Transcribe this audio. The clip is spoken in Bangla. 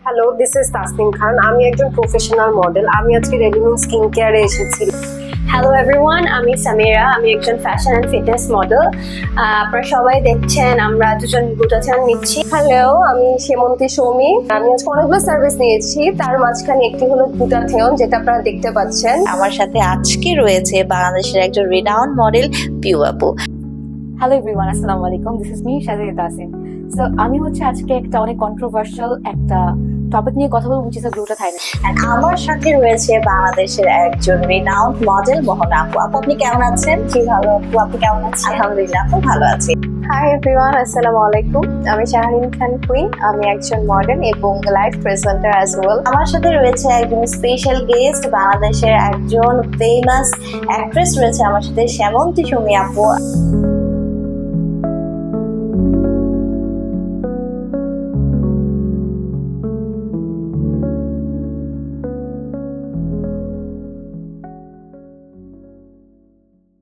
হ্যালো, দিস ইজ তাসনিম খান। আমি একজন প্রফেশনাল মডেল। আমি আজকে রেডিমেড স্কিন কেয়ারে এসেছি। হ্যালো এভরিওয়ান, আমি সামিরা। আমি একজন ফ্যাশন অ্যান্ড ফিটনেস মডেল। আপনারা সবাই দেখছেন আমরা দুজন গ্লুটাথিয়ন নিচ্ছি। হ্যালো, আমি সেমন্তী সৌমি। আমি আজকে অনেকগুলো সার্ভিস নিয়েছি, তার মাঝখানে একটি হলো গ্লুটাথিয়ন, যেটা আপনারা দেখতে পাচ্ছেন। আমার সাথে আজকে রয়েছে বাংলাদেশের একজন রিনাউন্ড মডেল পিউ আপু। হ্যালো এভরিওয়ান, আসসালামু আলাইকুম। This is me Shahria Tasin. So আমি আজকে একটা অনেক কন্ট্রোভার্সিয়াল একটা টপিক নিয়ে কথা বলবো, which is গ্লুটাথাইন। এন্ড আমার সাথে রয়েছে বাংলাদেশের একজন রিনাউন্ড মডেল মোহনা আপু। আপু আপনি কেমন আছেন? জি ভালো আপু, আপনি কেমন আছেন? আলহামদুলিল্লাহ আপু ভালো আছি। হাই এভরিওয়ান, আসসালামু আলাইকুম। আমি শাহরিন খান কুইন। আমি একজন মডেল এবং লাইভ প্রেজেন্টার অ্যাজ ওয়েল। আমার সাথে রয়েছে একজন স্পেশাল গেস্ট, বাংলাদেশের একজন ফেমাস অ্যাক্ট্রেস রয়েছে আমার সাথে, সেমন্তী সৌমি আপু।